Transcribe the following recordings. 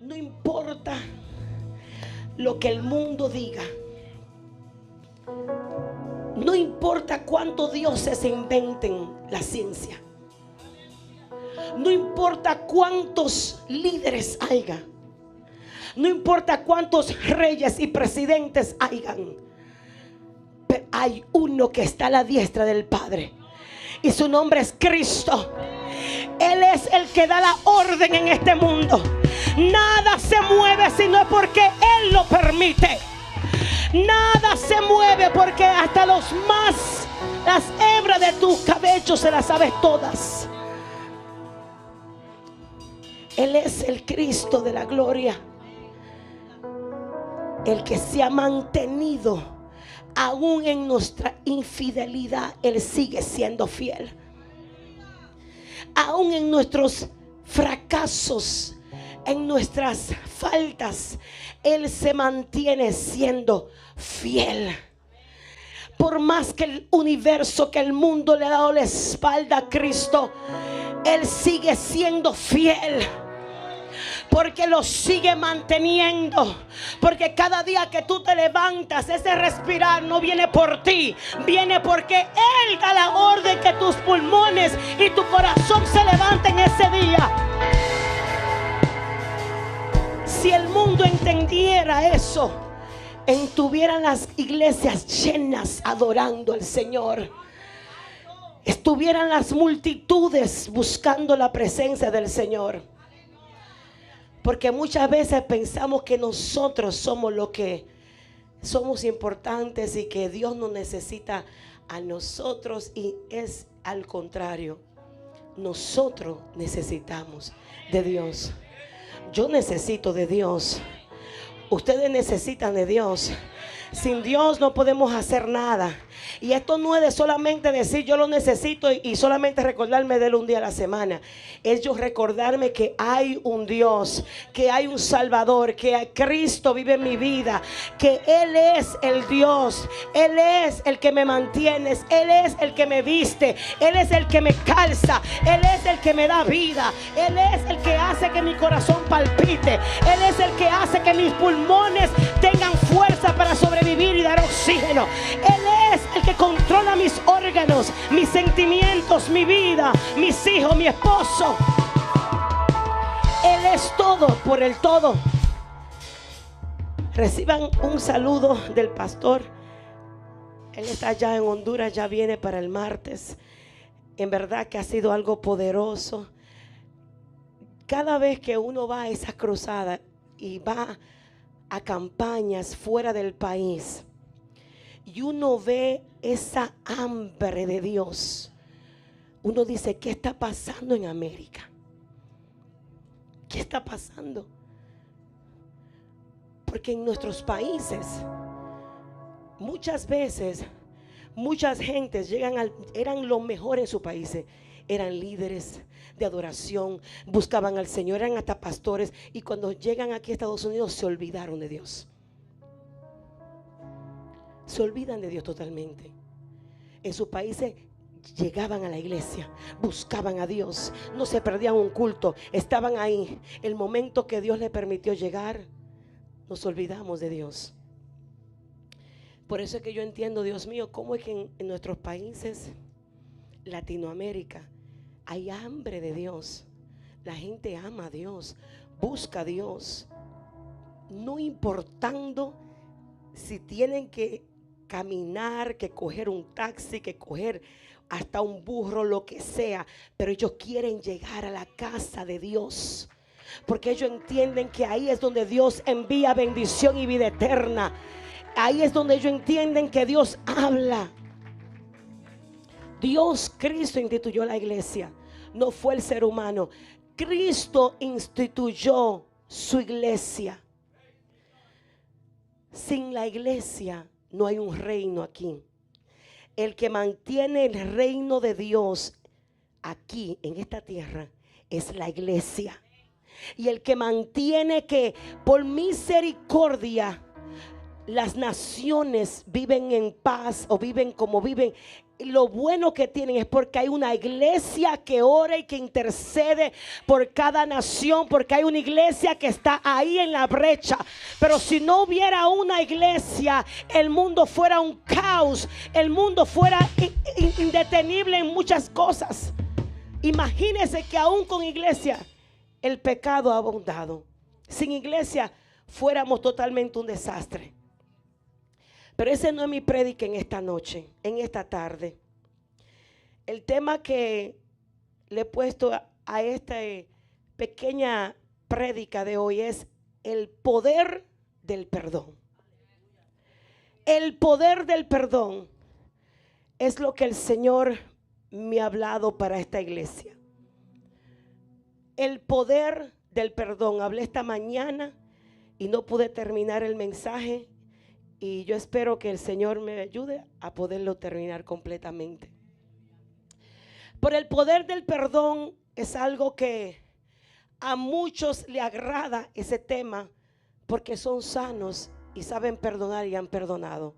No importa lo que el mundo diga. No importa cuántos dioses se inventen la ciencia. No importa cuántos líderes haya. No importa cuántos reyes y presidentes hayan. Pero hay uno que está a la diestra del Padre. Y su nombre es Cristo. Él es el que da la orden en este mundo. Nada se mueve si no es porque Él lo permite. Nada se mueve porque hasta las hebras de tus cabellos se las sabes todas. Él es el Cristo de la gloria. El que se ha mantenido aún en nuestra infidelidad. Él sigue siendo fiel. Aún en nuestros fracasos, en nuestras faltas, Él se mantiene siendo fiel. Por más que el universo, que el mundo le ha dado la espalda a Cristo, Él sigue siendo fiel. Porque lo sigue manteniendo. Porque cada día que tú te levantas, ese respirar no viene por ti, viene porque Él da la orden que tus pulmones y tu corazón se levanten ese día. Si el mundo entendiera eso, estuvieran las iglesias llenas adorando al Señor. Estuvieran las multitudes buscando la presencia del Señor. Porque muchas veces pensamos que nosotros somos lo que somos importantes y que Dios nos necesita a nosotros, y es al contrario. Nosotros necesitamos de Dios. Yo necesito de Dios. Ustedes necesitan de Dios. Sin Dios no podemos hacer nada. Y esto no es de solamente decir yo lo necesito y solamente recordarme de él un día a la semana. Es yo recordarme que hay un Dios, que hay un Salvador, que Cristo vive en mi vida, que Él es el Dios, Él es el que me mantiene, Él es el que me viste, Él es el que me calza, Él es el que me da vida, Él es el que hace que mi corazón palpite, Él es el que hace que mis pulmones tengan fuerza para sobrevivir y dar oxígeno. Él es el que controla mis órganos, mis sentimientos, mi vida, mis hijos, mi esposo. Él es todo por el todo. Reciban un saludo del pastor. Él está allá en Honduras, ya viene para el martes. En verdad que ha sido algo poderoso. Cada vez que uno va a esa cruzada y va a campañas fuera del país y uno ve esa hambre de Dios, uno dice, ¿qué está pasando en América? ¿Qué está pasando? Porque en nuestros países muchas veces muchas gentes eran lo mejor en sus países, eran líderes de adoración, buscaban al Señor, eran hasta pastores, y cuando llegan aquí a Estados Unidos se olvidaron de Dios. Se olvidan de Dios totalmente. En sus países llegaban a la iglesia, buscaban a Dios, no se perdían un culto, estaban ahí. El momento que Dios les permitió llegar, nos olvidamos de Dios. Por eso es que yo entiendo, Dios mío, cómo es que en nuestros países, Latinoamérica, hay hambre de Dios. La gente ama a Dios, busca a Dios, no importando si tienen que caminar, que coger un taxi, que coger hasta un burro, lo que sea, pero ellos quieren llegar a la casa de Dios, porque ellos entienden que ahí es donde Dios envía bendición y vida eterna. Ahí es donde ellos entienden que Dios habla. Dios, Cristo instituyó la iglesia, no fue el ser humano. Cristo instituyó su iglesia. Sin la iglesia no hay un reino aquí. El que mantiene el reino de Dios aquí en esta tierra es la iglesia. Y el que mantiene que por misericordia las naciones viven en paz o viven como viven lo bueno que tienen es porque hay una iglesia que ora y que intercede por cada nación, porque hay una iglesia que está ahí en la brecha. Pero si no hubiera una iglesia, el mundo fuera un caos, el mundo fuera indetenible en muchas cosas. Imagínense que aún con iglesia el pecado ha abundado. Sin iglesia fuéramos totalmente un desastre. Pero ese no es mi prédica en esta noche, en esta tarde. El tema que le he puesto a esta pequeña prédica de hoy es el poder del perdón. El poder del perdón es lo que el Señor me ha hablado para esta iglesia. El poder del perdón. Hablé esta mañana y no pude terminar el mensaje. Y yo espero que el Señor me ayude a poderlo terminar completamente. Por el poder del perdón es algo que a muchos le agrada ese tema porque son sanos y saben perdonar y han perdonado.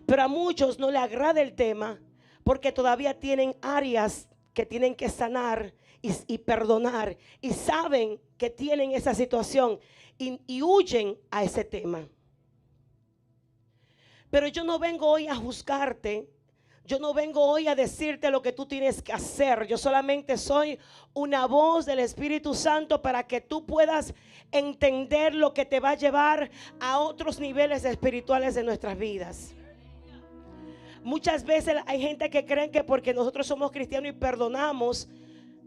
Pero a muchos no le agrada el tema porque todavía tienen áreas que tienen que sanar y perdonar y saben que tienen esa situación y huyen a ese tema. Pero yo no vengo hoy a juzgarte. Yo no vengo hoy a decirte lo que tú tienes que hacer. Yo solamente soy una voz del Espíritu Santo para que tú puedas entender lo que te va a llevar a otros niveles espirituales de nuestras vidas. Muchas veces hay gente que cree que porque nosotros somos cristianos y perdonamos,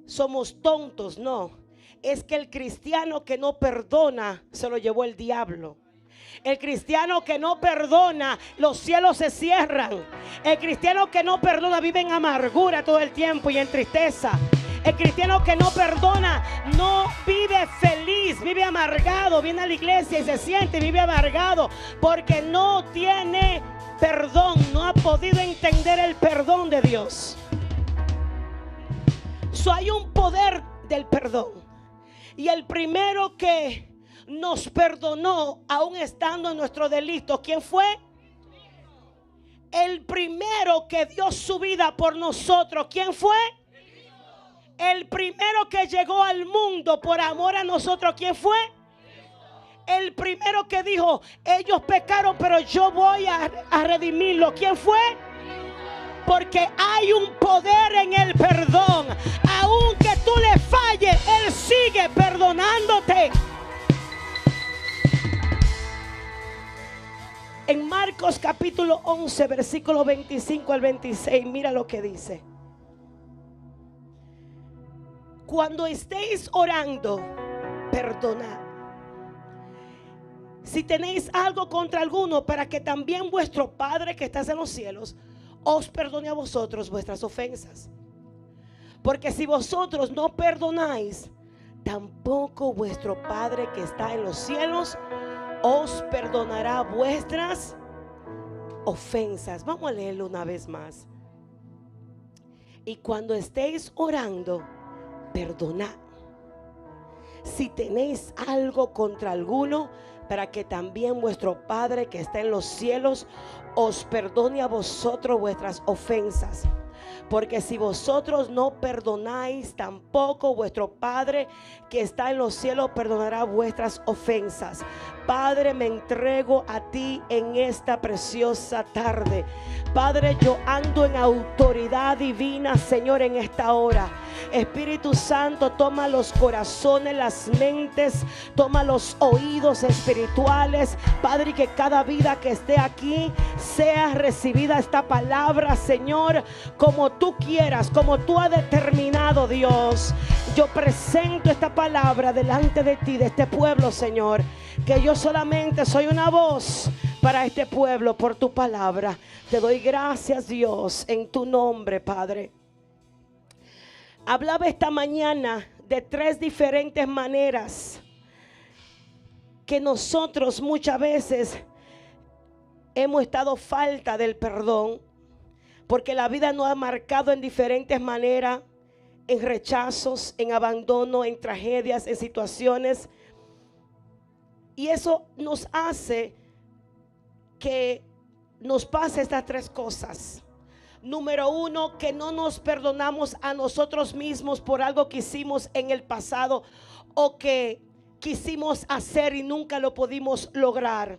somos tontos. No, es que el cristiano que no perdona se lo llevó el diablo. El cristiano que no perdona, los cielos se cierran. El cristiano que no perdona vive en amargura todo el tiempo y en tristeza. El cristiano que no perdona no vive feliz, vive amargado. Viene a la iglesia y se siente y vive amargado porque no tiene perdón, no ha podido entender el perdón de Dios. Hay un poder del perdón. Y el primero que nos perdonó aún estando en nuestro delito, ¿quién fue? El primero que dio su vida por nosotros, ¿quién fue? El primero que llegó al mundo por amor a nosotros, ¿quién fue? El primero que dijo, ellos pecaron, pero yo voy a redimirlo, ¿quién fue? Porque hay un poder en el perdón. Aunque tú le falles, Él sigue perdonándote. En Marcos capítulo 11, versículo 25 al 26, mira lo que dice. Cuando estéis orando, perdonad. Si tenéis algo contra alguno, para que también vuestro Padre que está en los cielos os perdone a vosotros vuestras ofensas. Porque si vosotros no perdonáis, tampoco vuestro Padre que está en los cielos os perdonará vuestras ofensas. Vamos a leerlo una vez más. Y cuando estéis orando, perdonad. Si tenéis algo contra alguno, para que también vuestro Padre que está en los cielos os perdone a vosotros vuestras ofensas. Porque si vosotros no perdonáis, tampoco vuestro Padre que está en los cielos perdonará vuestras ofensas. Padre, me entrego a ti en esta preciosa tarde. Padre, yo ando en autoridad divina, Señor, en esta hora. Espíritu Santo, toma los corazones, las mentes, toma los oídos espirituales. Padre, que cada vida que esté aquí sea recibida esta palabra, Señor, como tú quieras, como tú has determinado, Dios. Yo presento esta palabra delante de ti, de este pueblo, Señor, que yo solamente soy una voz para este pueblo por tu palabra. Te doy gracias, Dios, en tu nombre, Padre. Hablaba esta mañana de 3 diferentes maneras que nosotros muchas veces hemos estado falta del perdón, porque la vida nos ha marcado en diferentes maneras, en rechazos, en abandono, en tragedias, en situaciones. Y eso nos hace que nos pase estas 3 cosas. Número 1, que no nos perdonamos a nosotros mismos por algo que hicimos en el pasado o que quisimos hacer y nunca lo pudimos lograr.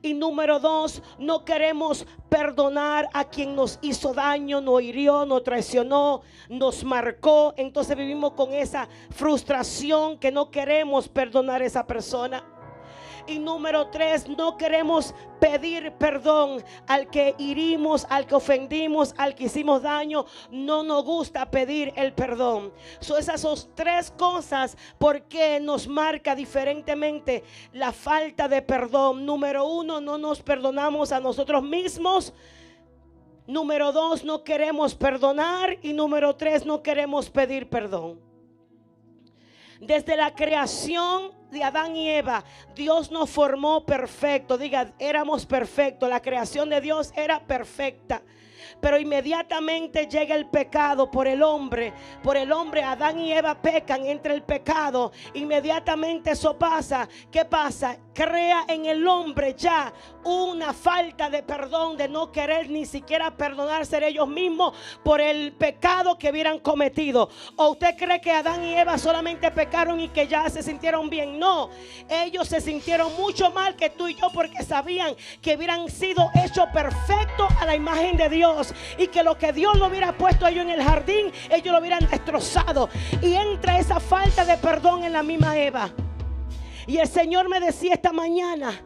Y número 2, no queremos perdonar a quien nos hizo daño, nos hirió, nos traicionó, nos marcó. Entonces vivimos con esa frustración que no queremos perdonar a esa persona. Y número 3, no queremos pedir perdón al que herimos, al que ofendimos, al que hicimos daño. No nos gusta pedir el perdón. Esas son 3 cosas porque nos marca diferentemente la falta de perdón. Número 1, no nos perdonamos a nosotros mismos. Número 2, no queremos perdonar. Y número 3, no queremos pedir perdón. Desde la creación de Adán y Eva, Dios nos formó perfecto. Diga, éramos perfectos. La creación de Dios era perfecta. Pero inmediatamente llega el pecado por el hombre. Por el hombre, Adán y Eva pecan, entre el pecado. Inmediatamente eso pasa. ¿Qué pasa? Crea en el hombre ya una falta de perdón, de no querer ni siquiera perdonarse ellos mismos por el pecado que hubieran cometido. ¿O usted cree que Adán y Eva solamente pecaron y que ya se sintieron bien? No, ellos se sintieron mucho mal que tú y yo, porque sabían que hubieran sido hechos perfectos a la imagen de Dios, y que lo que Dios lo hubiera puesto a ellos en el jardín, ellos lo hubieran destrozado. Y entra esa falta de perdón en la misma Eva. Y el Señor me decía esta mañana,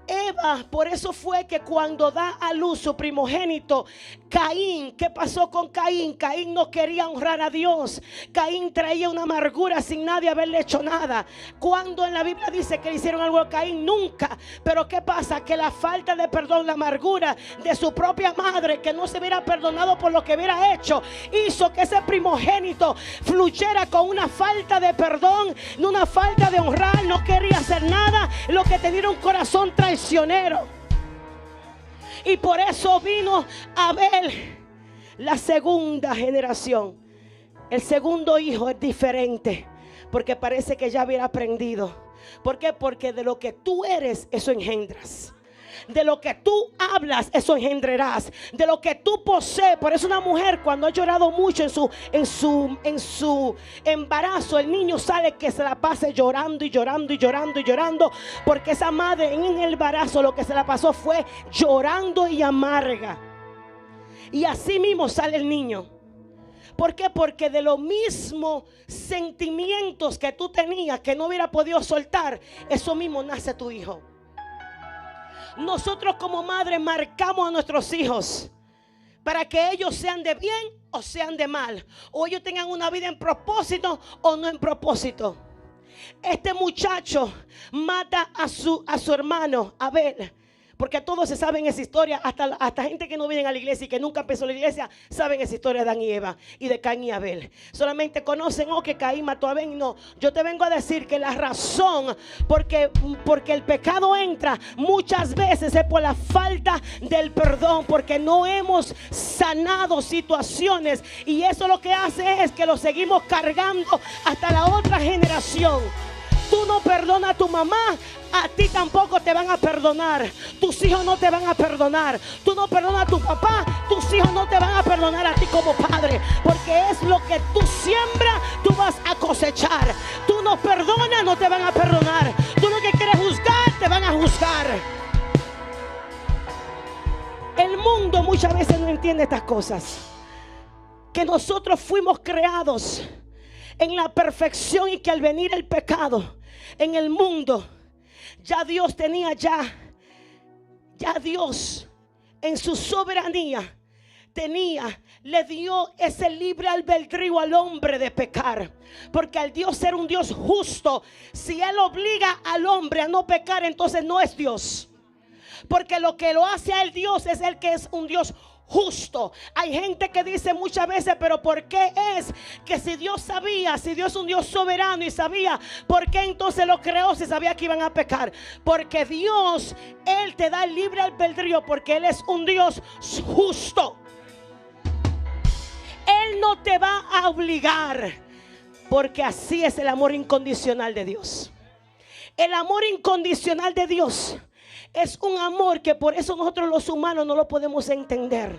Eva, por eso fue que cuando da a luz su primogénito, Caín, ¿qué pasó con Caín? Caín no quería honrar a Dios. Caín traía una amargura sin nadie haberle hecho nada. Cuando en la Biblia dice que le hicieron algo a Caín, nunca. Pero ¿qué pasa? Que la falta de perdón, la amargura de su propia madre, que no se hubiera perdonado por lo que hubiera hecho, hizo que ese primogénito fluyera con una falta de perdón, una falta de honrar. No quería hacer nada, lo que tenía un corazón traicionero. Y por eso vino Abel, la segunda generación. El segundo hijo es diferente, porque parece que ya hubiera aprendido. ¿Por qué? Porque de lo que tú eres, eso engendras. De lo que tú hablas, eso engendrarás. De lo que tú posees. Por eso una mujer, cuando ha llorado mucho en su embarazo, el niño sale que se la pase llorando y llorando y llorando y llorando, porque esa madre en el embarazo lo que se la pasó fue llorando y amarga. Y así mismo sale el niño. ¿Por qué? Porque de los mismos sentimientos que tú tenías, que no hubiera podido soltar, eso mismo nace tu hijo. Nosotros como madres marcamos a nuestros hijos para que ellos sean de bien o sean de mal, o ellos tengan una vida en propósito o no en propósito. Este muchacho mata a su hermano Abel, porque todos se saben esa historia, hasta gente que no viene a la iglesia y que nunca empezó la iglesia, saben esa historia de Adán y Eva y de Caín y Abel. Solamente conocen que Caín mató a Abel. No, yo te vengo a decir que la razón porque el pecado entra muchas veces es por la falta del perdón, porque no hemos sanado situaciones, y eso lo que hace es que lo seguimos cargando hasta la otra generación. Tú no perdonas a tu mamá, a ti tampoco te van a perdonar. Tus hijos no te van a perdonar. Tú no perdonas a tu papá, tus hijos no te van a perdonar a ti como padre, porque es lo que tú siembras, tú vas a cosechar. Tú no perdonas, no te van a perdonar. Tú lo que quieres juzgar, te van a juzgar. El mundo muchas veces no entiende estas cosas, que nosotros fuimos creados en la perfección, y que al venir el pecado en el mundo, ya Dios tenía ya Dios en su soberanía le dio ese libre albedrío al hombre de pecar, porque al Dios ser un Dios justo, si Él obliga al hombre a no pecar, entonces no es Dios, porque lo que lo hace a Él Dios es el que es un Dios justo. Hay gente que dice muchas veces, pero ¿por qué es que si Dios sabía, si Dios es un Dios soberano y sabía, por qué entonces lo creó si sabía que iban a pecar? Porque Dios, Él te da el libre albedrío, porque Él es un Dios justo. Él no te va a obligar, porque así es el amor incondicional de Dios. El amor incondicional de Dios es un amor que por eso nosotros los humanos no lo podemos entender.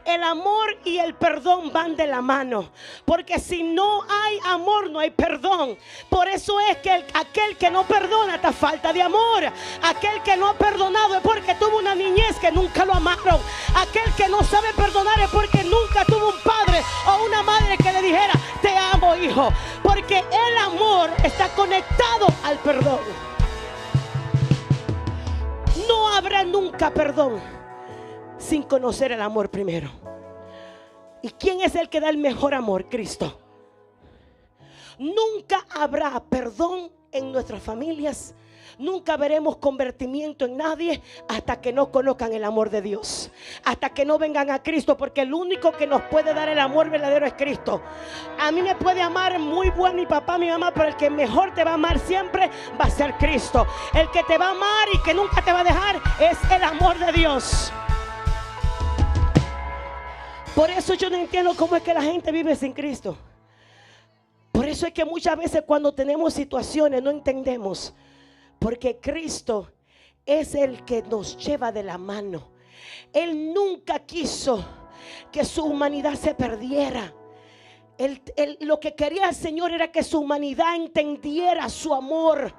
El amor y el perdón van de la mano, porque si no hay amor no hay perdón. Por eso es que aquel que no perdona está falta de amor. Aquel que no ha perdonado es porque tuvo una niñez que nunca lo amaron. Aquel que no sabe perdonar es porque nunca tuvo un padre o una madre que le dijera: te amo, hijo. Porque el amor está conectado al perdón. No habrá nunca perdón sin conocer el amor primero. ¿Y quién es el que da el mejor amor? Cristo. Nunca habrá perdón en nuestras familias. Nunca veremos convertimiento en nadie hasta que no conozcan el amor de Dios, hasta que no vengan a Cristo, porque el único que nos puede dar el amor verdadero es Cristo. A mí me puede amar muy buen mi papá, mi mamá, pero el que mejor te va a amar siempre va a ser Cristo. El que te va a amar y que nunca te va a dejar es el amor de Dios. Por eso yo no entiendo cómo es que la gente vive sin Cristo. Por eso es que muchas veces cuando tenemos situaciones no entendemos. Porque Cristo es el que nos lleva de la mano. Él nunca quiso que su humanidad se perdiera. Lo que quería el Señor era que su humanidad entendiera su amor,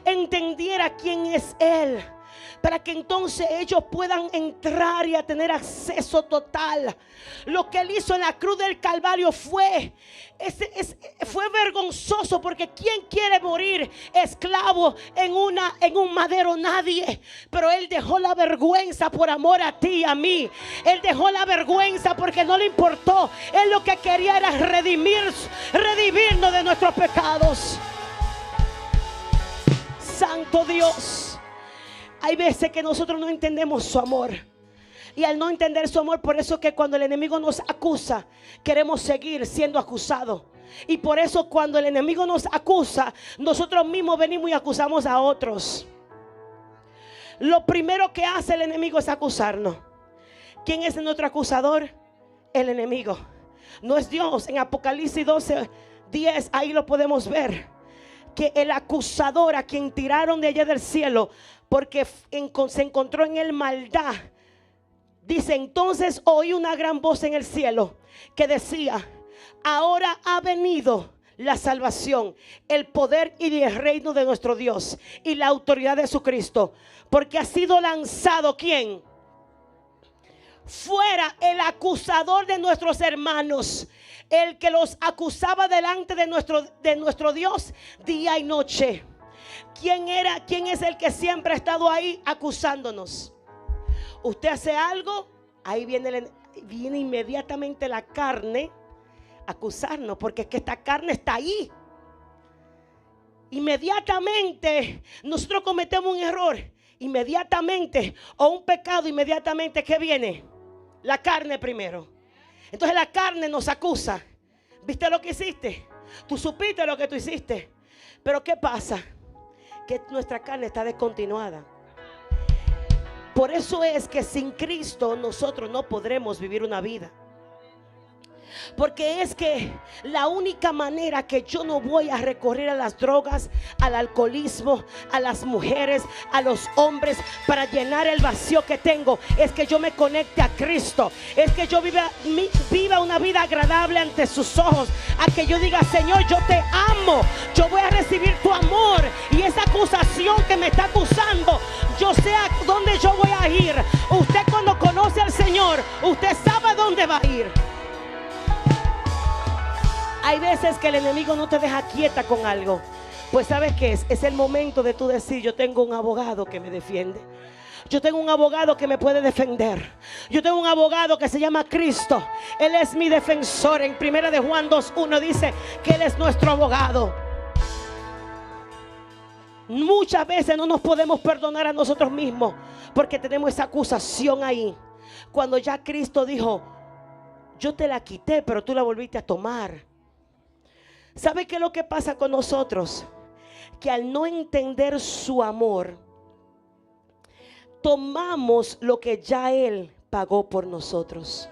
entendiera quién es Él, para que entonces ellos puedan entrar y a tener acceso total. Lo que Él hizo en la cruz del Calvario fue vergonzoso, porque ¿quién quiere morir esclavo en un madero? Nadie. Pero Él dejó la vergüenza por amor a ti y a mí. Él dejó la vergüenza porque no le importó. Él lo que quería era redimirnos de nuestros pecados. Santo Dios. Hay veces que nosotros no entendemos su amor. Y al no entender su amor, por eso que cuando el enemigo nos acusa, queremos seguir siendo acusados. Y por eso cuando el enemigo nos acusa, nosotros mismos venimos y acusamos a otros. Lo primero que hace el enemigo es acusarnos. ¿Quién es nuestro acusador? El enemigo. No es Dios. En Apocalipsis 12:10, ahí lo podemos ver. Que el acusador, a quien tiraron de allá del cielo porque se encontró en él maldad, dice: entonces oí una gran voz en el cielo que decía: ahora ha venido la salvación, el poder y el reino de nuestro Dios y la autoridad de Jesucristo, porque ha sido lanzado ¿quién? Fuera el acusador de nuestros hermanos, el que los acusaba delante de nuestro Dios día y noche. ¿Quién es el que siempre ha estado ahí acusándonos? Usted hace algo, ahí viene inmediatamente la carne a acusarnos, porque es que esta carne está ahí. Inmediatamente nosotros cometemos un error, inmediatamente, o un pecado, inmediatamente, ¿qué viene? La carne primero. Entonces la carne nos acusa. ¿Viste lo que hiciste? Tú supiste lo que tú hiciste. Pero ¿qué pasa? Que nuestra carne está descontinuada. Por eso es que sin Cristo nosotros no podremos vivir una vida. Porque es que la única manera que yo no voy a recorrer a las drogas, al alcoholismo, a las mujeres, a los hombres, para llenar el vacío que tengo, es que yo me conecte a Cristo. Es que yo viva una vida agradable ante sus ojos. A que yo diga: Señor, yo te amo, yo voy a recibir tu amor. Y esa acusación que me está acusando, yo sé a dónde yo voy a ir. Usted, cuando conoce al Señor, usted sabe a dónde va a ir. Hay veces que el enemigo no te deja quieta con algo. Pues ¿sabes qué es? Es el momento de tú decir: yo tengo un abogado que me defiende. Yo tengo un abogado que me puede defender. Yo tengo un abogado que se llama Cristo. Él es mi defensor. En 1 de Juan 2:1 dice que Él es nuestro abogado. Muchas veces no nos podemos perdonar a nosotros mismos porque tenemos esa acusación ahí. Cuando ya Cristo dijo: yo te la quité, pero tú la volviste a tomar. ¿Sabe qué es lo que pasa con nosotros? Que al no entender su amor, tomamos lo que ya Él pagó por nosotros.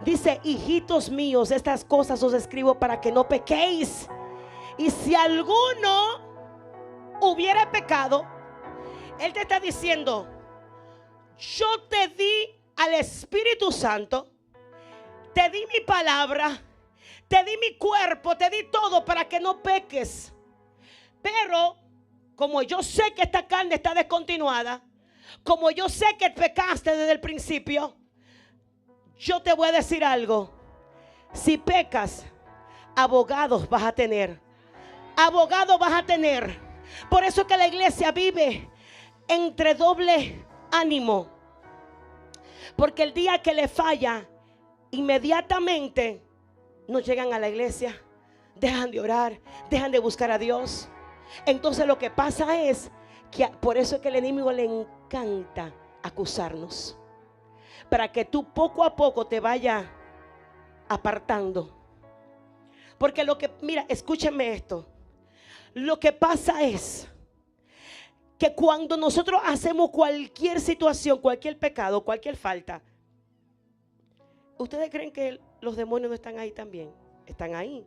Dice: hijitos míos, estas cosas os escribo para que no pequéis. Y si alguno hubiera pecado, Él te está diciendo: yo te di al Espíritu Santo, te di mi palabra, te di mi cuerpo, te di todo para que no peques. Pero como yo sé que esta carne está descontinuada, como yo sé que pecaste desde el principio, yo te voy a decir algo. Si pecas, abogados vas a tener. Abogados vas a tener. Por eso es que la iglesia vive entre doble ánimo. Porque el día que le falla, inmediatamente no llegan a la iglesia, dejan de orar, dejan de buscar a Dios. Entonces lo que pasa es que por eso es que el enemigo le encanta acusarnos, para que tú poco a poco te vayas apartando. Porque mira, escúchenme esto. Lo que pasa es que cuando nosotros hacemos cualquier situación, cualquier pecado, cualquier falta, ¿ustedes creen que los demonios no están ahí también? Están ahí.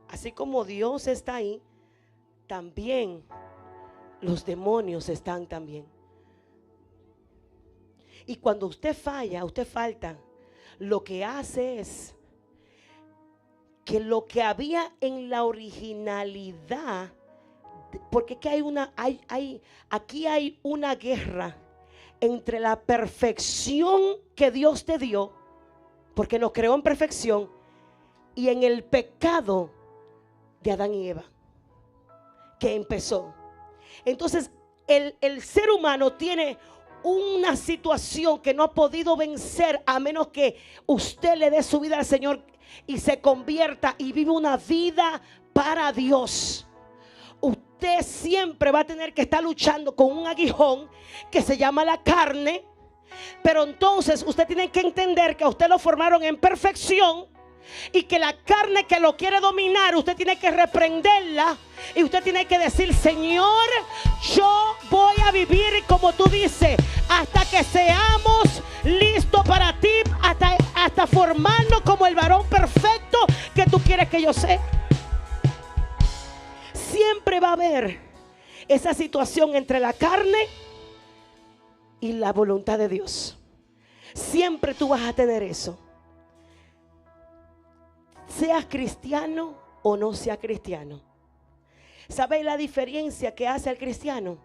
Así como Dios está ahí, también los demonios están también. Y cuando usted falla, usted falta, lo que hace es que lo que había en la originalidad, porque es que aquí hay una guerra entre la perfección que Dios te dio, porque nos creó en perfección, y en el pecado de Adán y Eva que empezó. Entonces el ser humano tiene una situación que no ha podido vencer, a menos que usted le dé su vida al Señor y se convierta y vive una vida para Dios. Usted siempre va a tener que estar luchando con un aguijón que se llama la carne. Pero entonces usted tiene que entender que a usted lo formaron en perfección, y que la carne que lo quiere dominar, usted tiene que reprenderla. Y usted tiene que decir: Señor, yo voy a vivir como tú dices, hasta que seamos listos para ti, hasta formarnos como el varón perfecto que tú quieres que yo sea. Siempre va a haber esa situación entre la carne y la voluntad de Dios. Siempre tú vas a tener eso. Seas cristiano o no seas cristiano. ¿Sabéis la diferencia que hace el cristiano?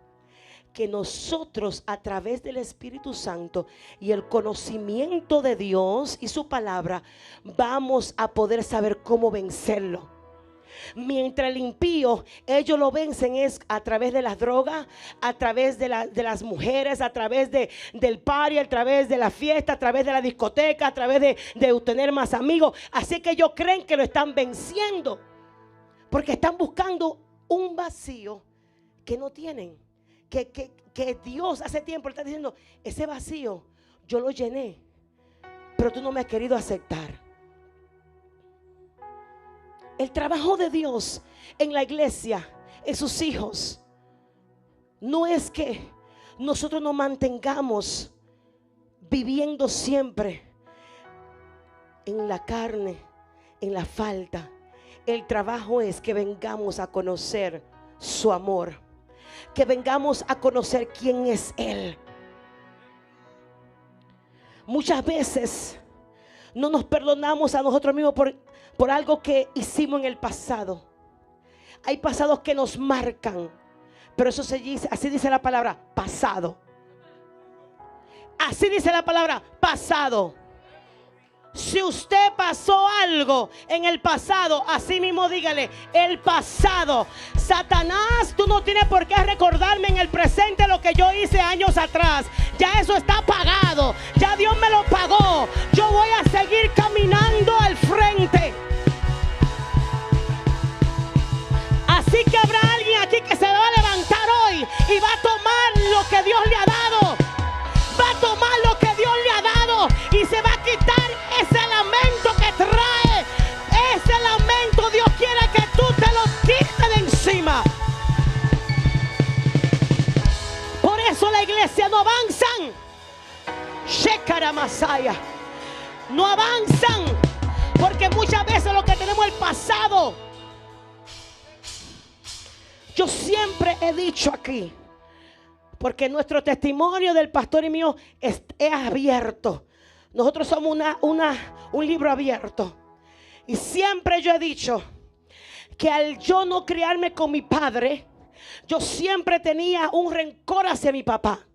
Que nosotros, a través del Espíritu Santo y el conocimiento de Dios y su palabra, vamos a poder saber cómo vencerlo. Mientras el impío, ellos lo vencen es a través de las drogas, a través de las mujeres, a través del party, a través de la fiesta, a través de la discoteca, a través de tener más amigos. Así que ellos creen que lo están venciendo, porque están buscando un vacío que no tienen, que Dios hace tiempo le está diciendo: ese vacío yo lo llené, pero tú no me has querido aceptar. El trabajo de Dios en la iglesia, en sus hijos, no es que nosotros nos mantengamos viviendo siempre en la carne, en la falta. El trabajo es que vengamos a conocer su amor, que vengamos a conocer quién es Él. Muchas veces no nos perdonamos a nosotros mismos por algo que hicimos en el pasado. Hay pasados que nos marcan, pero eso se dice, así dice la palabra, pasado. Así dice la palabra, pasado. Si usted pasó algo en el pasado, así mismo dígale: el pasado. Satanás, tú no tienes por qué recordarme en el presente lo que yo hice años atrás. Ya eso está pagado. Ya Dios me lo pagó. Yo voy a seguir caminando al frente. Así que habrá alguien aquí que se va a levantar hoy y va a tomar lo que Dios le ha dado. Va a tomar lo que Dios le ha dado y se va a quitar ese lamento que trae. Ese lamento Dios quiere que tú te lo quites de encima. Por eso la iglesia no avanzan. Shekara Masaya. No avanzan porque muchas veces lo que tenemos es el pasado. Yo siempre he dicho aquí, Porque nuestro testimonio del pastor y mío es abierto. Nosotros somos un libro abierto. Y siempre yo he dicho que al yo no criarme con mi padre, yo siempre tenía un rencor hacia mi papá.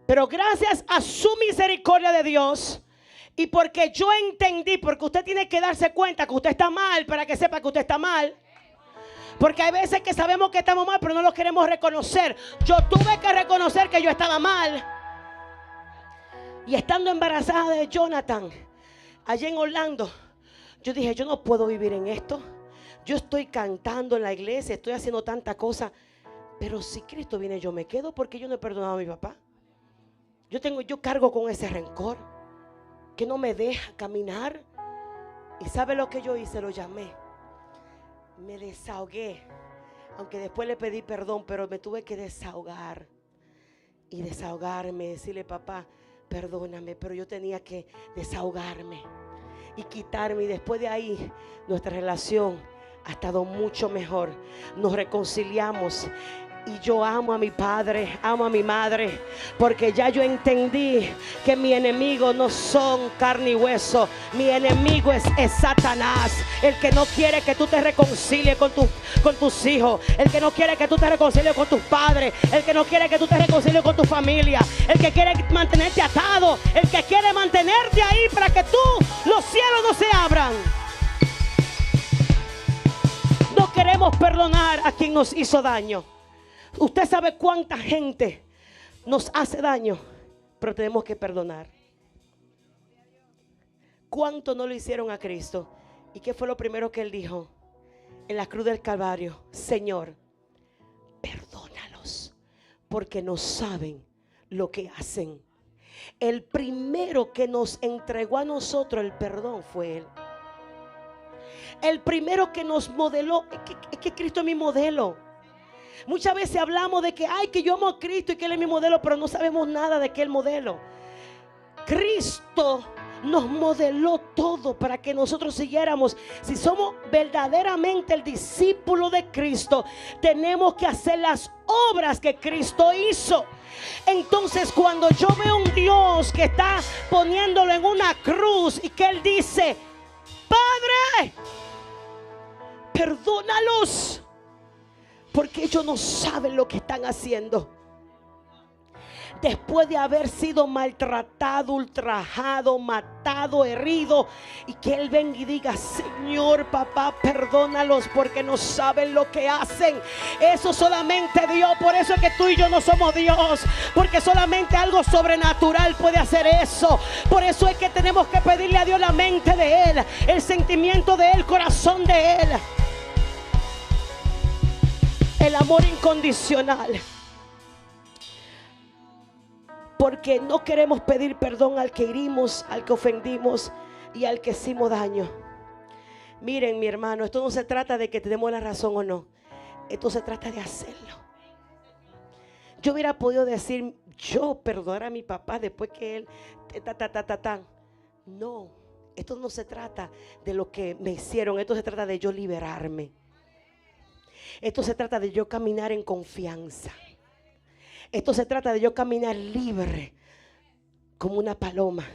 Pero gracias a su misericordia de Dios, y porque yo entendí, porque usted tiene que darse cuenta que usted está mal para que sepa que usted está mal. Porque hay veces que sabemos que estamos mal, pero no lo queremos reconocer. Yo tuve que reconocer que yo estaba mal. Y estando embarazada de Jonathan, allá en Orlando, yo dije, yo no puedo vivir en esto. Yo estoy cantando en la iglesia, estoy haciendo tanta cosa, pero si Cristo viene, yo me quedo, porque yo no he perdonado a mi papá. Yo cargo con ese rencor que no me deja caminar. ¿Y sabe lo que yo hice? Lo llamé. Me desahogué. Aunque después le pedí perdón, pero me tuve que desahogar. Y desahogarme, decirle, papá, perdóname, pero yo tenía que desahogarme y quitarme. Y después de ahí, nuestra relación ha estado mucho mejor. Nos reconciliamos. Y yo amo a mi padre, amo a mi madre, porque ya yo entendí que mi enemigo no son carne y hueso. Mi enemigo es Satanás, el que no quiere que tú te reconcilies con tus hijos, el que no quiere que tú te reconcilies con tus padres, el que no quiere que tú te reconcilies con tu familia, el que quiere mantenerte atado, el que quiere mantenerte ahí para que los cielos no se abran. No queremos perdonar a quien nos hizo daño. Usted sabe cuánta gente nos hace daño, pero tenemos que perdonar. ¿Cuánto no lo hicieron a Cristo? ¿Y qué fue lo primero que Él dijo en la cruz del Calvario? Señor, perdónalos, porque no saben lo que hacen. El primero que nos entregó a nosotros el perdón fue Él. El primero que nos modeló, es que Cristo es mi modelo. Muchas veces hablamos de que yo amo a Cristo y que Él es mi modelo, pero no sabemos nada de que Él modelo. Cristo nos modeló todo para que nosotros siguiéramos. Si somos verdaderamente el discípulo de Cristo, tenemos que hacer las obras que Cristo hizo. Entonces, cuando yo veo un Dios que está poniéndolo en una cruz y que Él dice, Padre, perdónalos, porque ellos no saben lo que están haciendo. Después de haber sido maltratado, ultrajado, matado, herido, y que Él venga y diga, Señor, papá, perdónalos porque no saben lo que hacen. Eso solamente Dios. Por eso es que tú y yo no somos Dios, porque solamente algo sobrenatural puede hacer eso. Por eso es que tenemos que pedirle a Dios la mente de Él, el sentimiento de Él, el corazón de Él, el amor incondicional. Porque no queremos pedir perdón al que herimos, al que ofendimos y al que hicimos daño. Miren, mi hermano, esto no se trata de que tenemos la razón o no. Esto se trata de hacerlo. Yo hubiera podido decir, yo perdonar a mi papá después que él No, esto no se trata de lo que me hicieron. Esto se trata de yo liberarme. Esto se trata de yo caminar en confianza. Esto se trata de yo caminar libre como una paloma.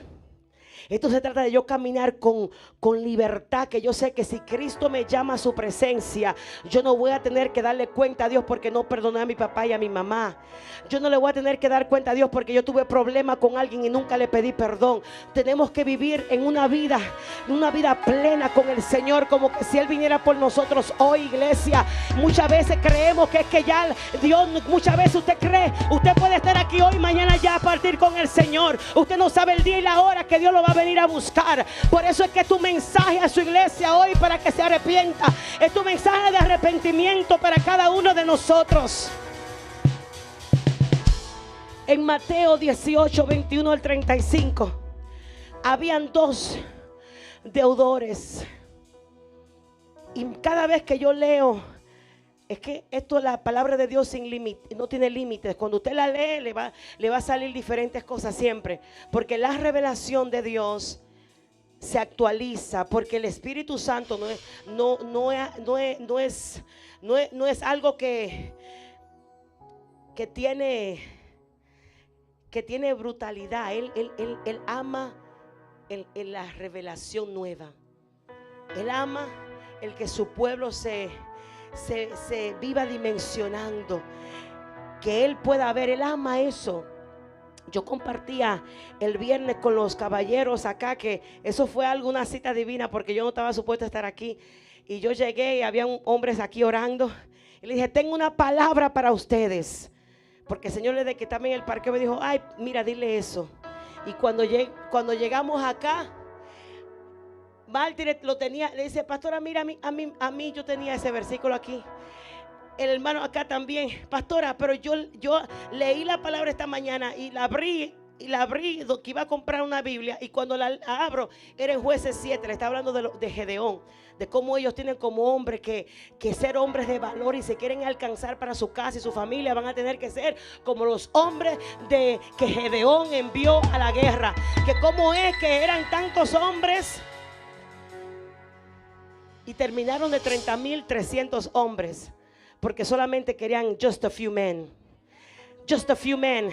Esto se trata de yo caminar con libertad, que yo sé que si Cristo me llama a su presencia, yo no voy a tener que darle cuenta a Dios porque no perdoné a mi papá y a mi mamá. Yo no le voy a tener que dar cuenta a Dios porque yo tuve problemas con alguien y nunca le pedí perdón. Tenemos que vivir en una vida plena con el Señor, como que si Él viniera por nosotros hoy, iglesia. Muchas veces creemos que es que ya Dios, muchas veces usted cree, usted puede estar aquí hoy, mañana ya partir con el Señor. Usted no sabe el día y la hora que Dios lo va a venir a buscar. Por eso es que tu mensaje a su iglesia hoy, para que se arrepienta, es tu mensaje de arrepentimiento para cada uno de nosotros. En Mateo 18, 21 al 35, habían dos deudores. Y cada vez que yo leo, es que esto es la palabra de Dios sin límite, no tiene límites. Cuando usted la lee, le va a salir diferentes cosas siempre. Porque la revelación de Dios se actualiza. Porque el Espíritu Santo no es, no es algo que que tiene brutalidad. Él ama la revelación nueva. Él ama el que su pueblo se viva dimensionando, que Él pueda ver. Él ama eso. Yo compartía el viernes con los caballeros acá que eso fue una cita divina, porque yo no estaba supuesto a estar aquí. Y yo llegué y había hombres aquí orando. Y le dije, tengo una palabra para ustedes. Porque el Señor, desde que estaba en el parque, me dijo, ay, mira, dile eso. Y cuando llegamos acá, Mártir lo tenía, le dice, pastora, mira, a mí yo tenía ese versículo aquí. El hermano acá también, pastora, pero yo leí la palabra esta mañana y la abrí, que iba a comprar una Biblia, y cuando la abro, era en Jueces 7, le está hablando de Gedeón, de cómo ellos tienen como hombres que ser hombres de valor, y se quieren alcanzar para su casa y su familia, van a tener que ser como los hombres que Gedeón envió a la guerra. Que cómo es que eran tantos hombres y terminaron de 30,300 hombres, porque solamente querían just a few men. Just a few men.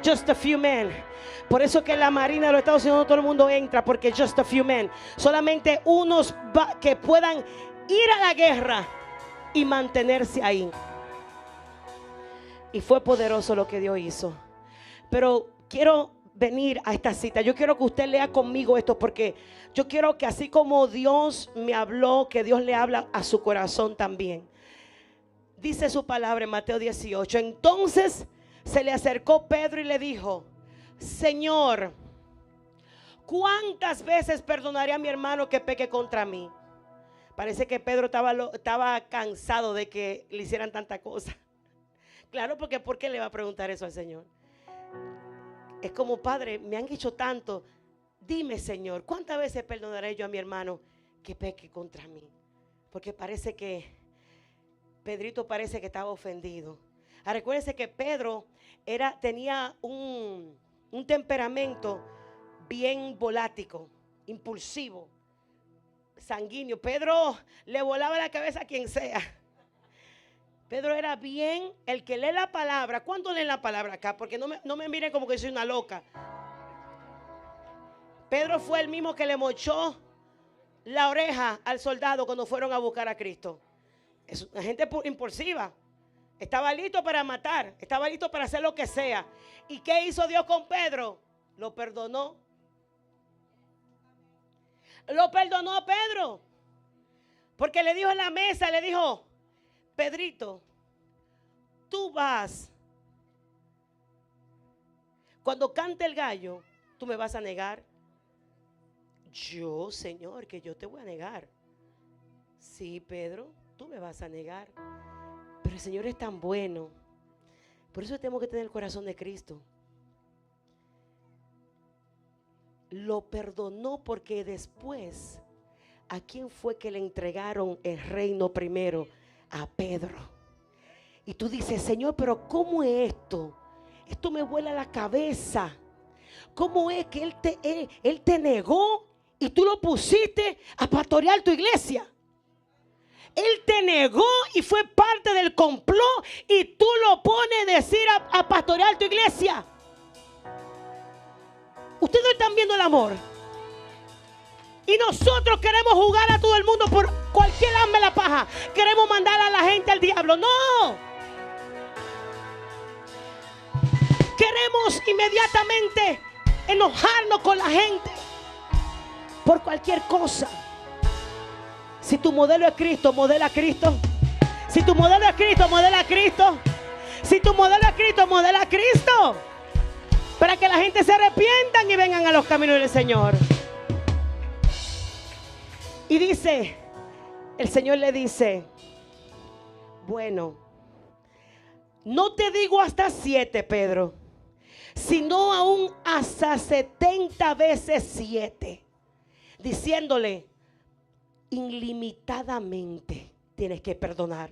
Just a few men. Por eso que la Marina de los Estados Unidos todo el mundo entra, porque just a few men. Solamente unos que puedan ir a la guerra y mantenerse ahí. Y fue poderoso lo que Dios hizo. Pero quiero venir a esta cita. Yo quiero que usted lea conmigo esto, porque yo quiero que así como Dios me habló, que Dios le habla a su corazón también. Dice su palabra en Mateo 18. Entonces se le acercó Pedro y le dijo, Señor, ¿cuántas veces perdonaré a mi hermano que peque contra mí? Parece que Pedro estaba cansado de que le hicieran tanta cosa. Claro, porque ¿por qué le va a preguntar eso al Señor? Es como, Padre, me han hecho tanto. Dime, Señor, ¿cuántas veces perdonaré yo a mi hermano que peque contra mí? Porque parece que Pedrito parece que estaba ofendido. Recuérdense que Pedro tenía un temperamento bien volático, impulsivo, sanguíneo. Pedro le volaba la cabeza a quien sea. Pedro era bien el que lee la palabra. ¿Cuándo leen la palabra acá? Porque no me miren como que soy una loca. Pedro fue el mismo que le mochó la oreja al soldado cuando fueron a buscar a Cristo. Es una gente impulsiva. Estaba listo para matar. Estaba listo para hacer lo que sea. ¿Y qué hizo Dios con Pedro? Lo perdonó. Lo perdonó a Pedro. Porque le dijo en la mesa, le dijo, Pedrito, tú vas. Cuando cante el gallo, tú me vas a negar. Yo, Señor, que yo te voy a negar. Sí, Pedro, tú me vas a negar. Pero el Señor es tan bueno. Por eso tenemos que tener el corazón de Cristo. Lo perdonó porque después, ¿a quién fue que le entregaron el reino primero? A Pedro. Y tú dices, Señor, pero ¿cómo es esto? Esto me vuela la cabeza. ¿Cómo es que él te negó y tú lo pusiste a pastorear tu iglesia? Él te negó y fue parte del complot, y tú lo pones a decir a pastorear tu iglesia. Ustedes no están viendo el amor. Y nosotros queremos jugar a todo el mundo por cualquier hambre la paja. Queremos mandar a la gente al diablo. No. Queremos inmediatamente enojarnos con la gente por cualquier cosa. Si tu modelo es Cristo, modela a Cristo. Si tu modelo es Cristo, modela a Cristo. Si tu modelo es Cristo, modela a Cristo. Para que la gente se arrepientan y vengan a los caminos del Señor. Y dice, el Señor le dice, bueno, no te digo hasta 7, Pedro, sino aún hasta 70 veces 7. Diciéndole, ilimitadamente tienes que perdonar.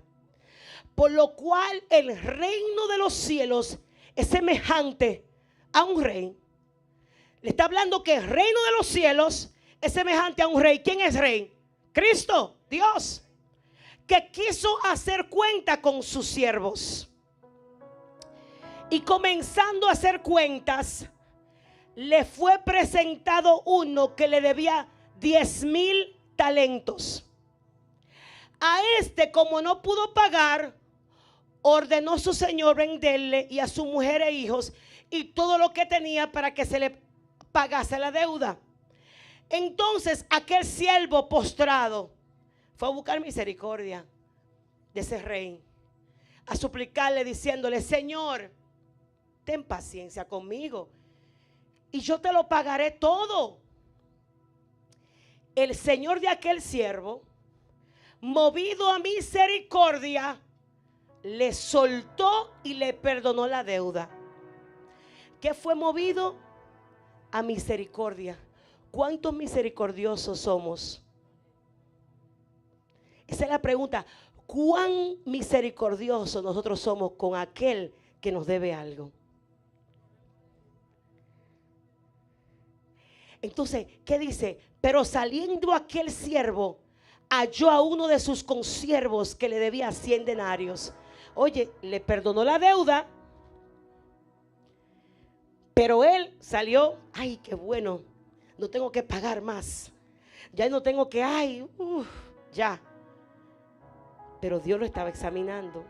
Por lo cual el reino de los cielos es semejante a un rey. Le está hablando que el reino de los cielos es semejante a un rey. ¿Quién es rey? Cristo, Dios, que quiso hacer cuenta con sus siervos. Y comenzando a hacer cuentas, le fue presentado uno que le debía 10,000 talentos. A este, como no pudo pagar, ordenó su señor venderle y a su mujer e hijos y todo lo que tenía para que se le pagase la deuda. Entonces aquel siervo postrado fue a buscar misericordia de ese rey, a suplicarle diciéndole: Señor, ten paciencia conmigo y yo te lo pagaré todo. El señor de aquel siervo, movido a misericordia, le soltó y le perdonó la deuda. ¿Qué fue movido? A misericordia. ¿Cuántos misericordiosos somos? Esa es la pregunta. ¿Cuán misericordiosos nosotros somos con aquel que nos debe algo? Entonces, ¿qué dice? Pero saliendo aquel siervo, halló a uno de sus consiervos que le debía 100 denarios. Oye, le perdonó la deuda, pero él salió: ay, qué bueno, no tengo que pagar más. Ya no tengo que, ya. Pero Dios lo estaba examinando.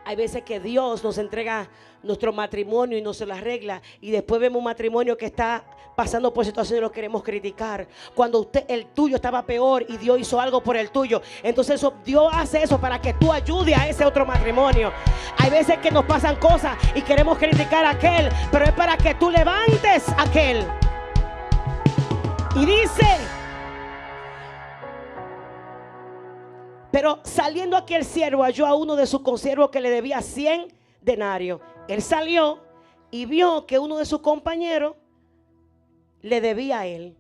Hay veces que Dios nos entrega nuestro matrimonio y nos se lo arregla, y después vemos un matrimonio que está pasando por situaciones y lo queremos criticar, cuando el tuyo estaba peor y Dios hizo algo por el tuyo. Entonces Dios hace eso para que tú ayudes a ese otro matrimonio. Hay veces que nos pasan cosas y queremos criticar a aquel, pero es para que tú levantes a aquel. Y dice: pero saliendo aquel siervo, halló a uno de sus consiervos que le debía 100 denarios. Él salió y vio que uno de sus compañeros le debía a él,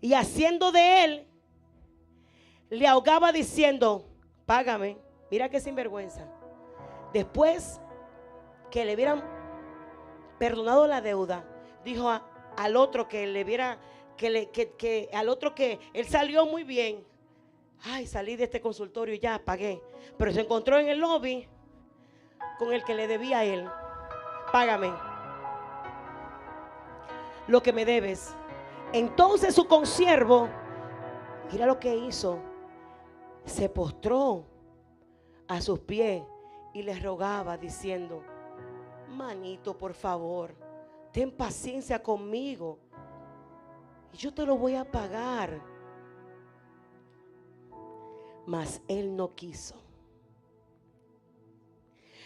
y haciendo de él, le ahogaba diciendo: págame. Mira qué sinvergüenza. Después que le hubieran perdonado la deuda, dijo al otro que le viera, al otro que él salió muy bien. Ay, salí de este consultorio y ya pagué. Pero se encontró en el lobby con el que le debía a él: págame lo que me debes. Entonces su consiervo, mira lo que hizo, se postró a sus pies y le rogaba diciendo: manito, por favor, ten paciencia conmigo y yo te lo voy a pagar. Mas él no quiso,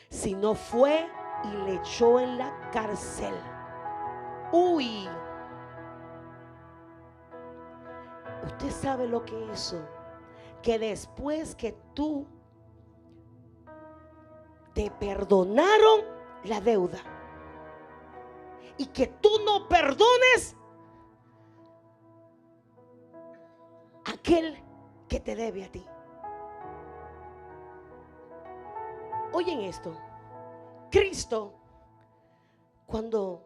sino fue y le echó en la cárcel. Uy, usted sabe lo que hizo, que después que tú te perdonaron la deuda y que tú no perdones a aquel que te debe a ti. Oyen esto. Cristo, cuando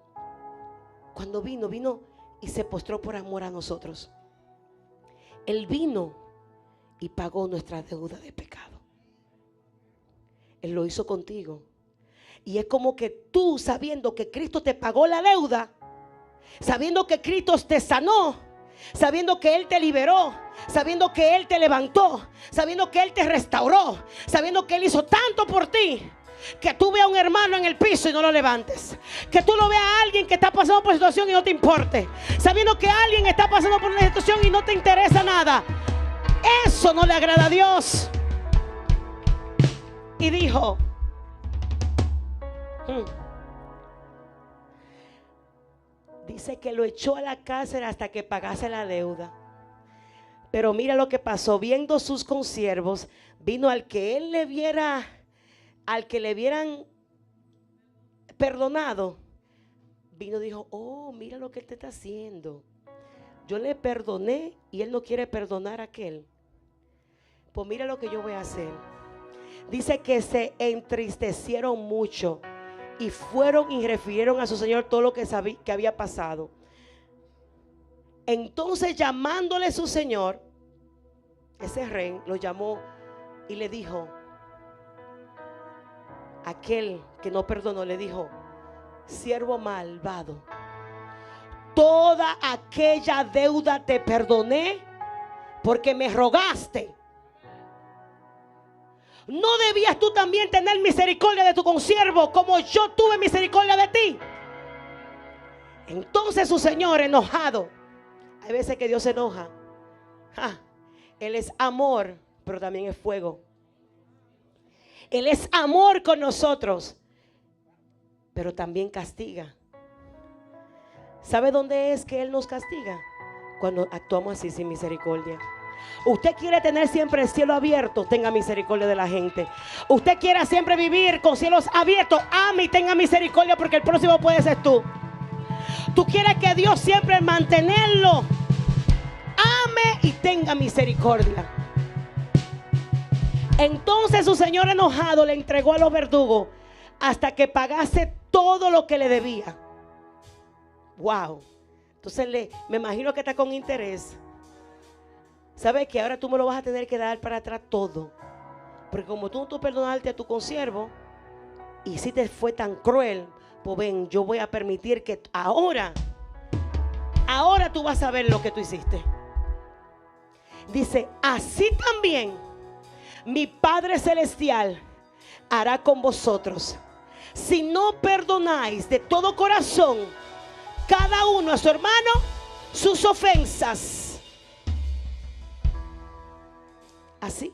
vino y se postró por amor a nosotros. Él vino y pagó nuestra deuda de pecado. Él lo hizo contigo. Y es como que tú, sabiendo que Cristo te pagó la deuda, sabiendo que Cristo te sanó, sabiendo que Él te liberó, sabiendo que Él te levantó, sabiendo que Él te restauró, sabiendo que Él hizo tanto por ti, que tú veas a un hermano en el piso y no lo levantes, que tú lo veas a alguien que está pasando por situación y no te importe, sabiendo que alguien está pasando por una situación y no te interesa nada. Eso no le agrada a Dios. Y dijo: dice que lo echó a la cárcel hasta que pagase la deuda. Pero mira lo que pasó. Viendo sus consiervos, vino al que él le viera, al que le vieran perdonado, vino y dijo: oh, mira lo que él te está haciendo. Yo le perdoné y él no quiere perdonar a aquel. Pues mira lo que yo voy a hacer. Dice que se entristecieron mucho y fueron y refirieron a su señor todo lo que había pasado. Entonces, llamándole su señor, ese rey lo llamó y le dijo: aquel que no perdonó le dijo: siervo malvado, toda aquella deuda te perdoné porque me rogaste. ¿No debías tú también tener misericordia de tu consiervo como yo tuve misericordia de ti? Entonces su señor, enojado, hay veces que Dios se enoja. Él es amor, pero también es fuego. Él es amor con nosotros, pero también castiga. ¿Sabe dónde es que Él nos castiga? Cuando actuamos así sin misericordia. Usted quiere tener siempre el cielo abierto, tenga misericordia de la gente. Usted quiere siempre vivir con cielos abiertos, ame y tenga misericordia, porque el próximo puede ser tú. Tú quieres que Dios siempre mantenerlo, ame y tenga misericordia. Entonces su señor enojado le entregó a los verdugos hasta que pagase todo lo que le debía. Wow. Entonces me imagino que está con interés. ¿Sabes que ahora tú me lo vas a tener que dar para atrás todo? Porque como tú perdonaste a tu consiervo y si te fue tan cruel, pues ven, yo voy a permitir que ahora tú vas a ver lo que tú hiciste. Dice: así también mi Padre Celestial hará con vosotros, si no perdonáis de todo corazón cada uno a su hermano sus ofensas. Así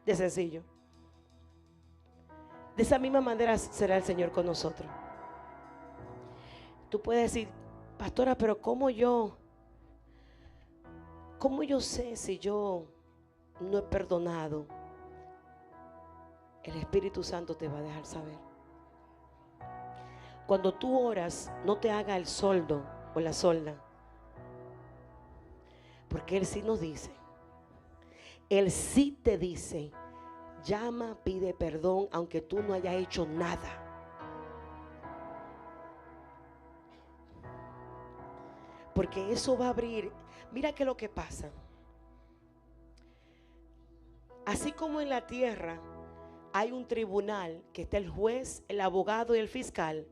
de sencillo. De esa misma manera será el Señor con nosotros. Tú puedes decir: pastora, pero ¿cómo yo sé si yo no he perdonado? El Espíritu Santo te va a dejar saber. Cuando tú oras, no te haga el soldo o la solda, porque Él sí nos dice, Él sí te dice: llama, pide perdón, aunque tú no hayas hecho nada. Porque eso va a abrir. Mira que lo que pasa. Así como en la tierra hay un tribunal que está el juez, el abogado y el fiscal,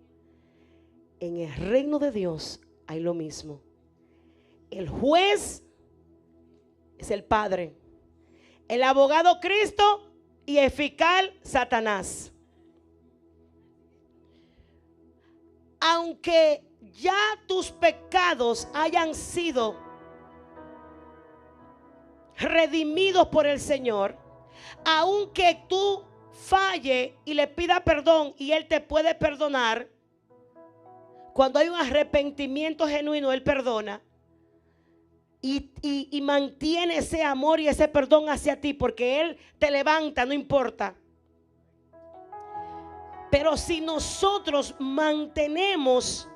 en el reino de Dios hay lo mismo. El juez es el Padre, el abogado Cristo y el fiscal Satanás. Aunque ya tus pecados hayan sido redimidos por el Señor, aunque tú falle y le pida perdón y Él te puede perdonar, cuando hay un arrepentimiento genuino, Él perdona y mantiene ese amor y ese perdón hacia ti, porque Él te levanta, no importa. Pero si nosotros mantenemos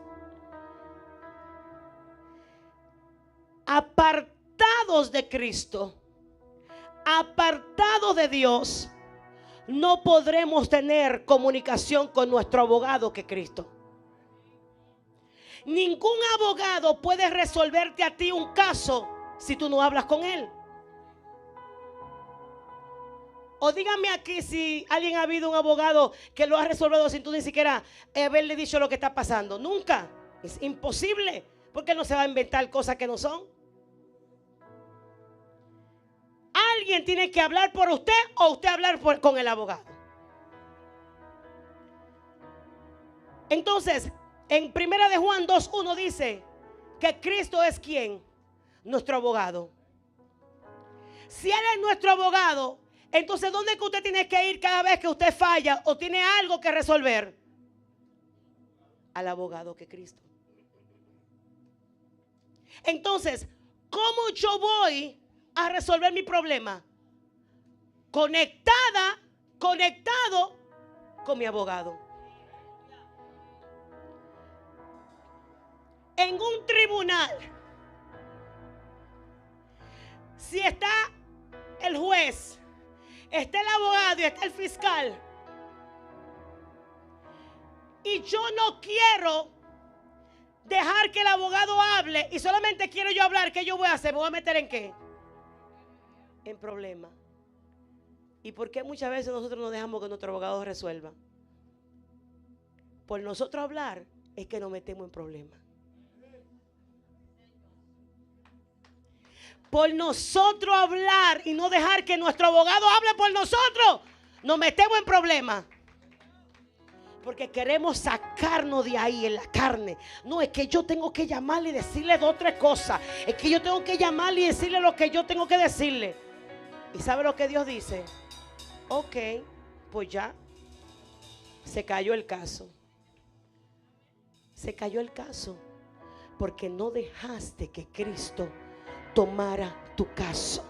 apartados de Cristo, apartados de Dios, no podremos tener comunicación con nuestro abogado, que es Cristo. Ningún abogado puede resolverte a ti un caso si tú no hablas con él. O dígame aquí si alguien ha habido un abogado que lo ha resolvido sin tú ni siquiera haberle dicho lo que está pasando. Nunca. Es imposible, porque él no se va a inventar cosas que no son. Alguien tiene que hablar por usted o usted hablar con el abogado. Entonces, en 1 de Juan 2:1 dice que Cristo es ¿quién? Nuestro abogado. Si Él es nuestro abogado, entonces ¿dónde es que usted tiene que ir cada vez que usted falla o tiene algo que resolver? Al abogado, que es Cristo. Entonces, ¿cómo yo voy a resolver mi problema? Conectado con mi abogado. En un tribunal, si está el juez, está el abogado y está el fiscal, y yo no quiero dejar que el abogado hable y solamente quiero yo hablar, ¿qué yo voy a hacer? ¿Me voy a meter en qué? En problemas. ¿Y por qué muchas veces nosotros no dejamos que nuestro abogado resuelva? Por nosotros hablar es que nos metemos en problemas. Por nosotros hablar y no dejar que nuestro abogado hable por nosotros, nos metemos en problemas. Porque queremos sacarnos de ahí en la carne. No, es que yo tengo que llamarle y decirle 2 o 3 cosas. Es que yo tengo que llamarle y decirle lo que yo tengo que decirle. ¿Y sabe lo que Dios dice? Ok, pues ya se cayó el caso. Se cayó el caso porque no dejaste que Cristo tomara tu caso.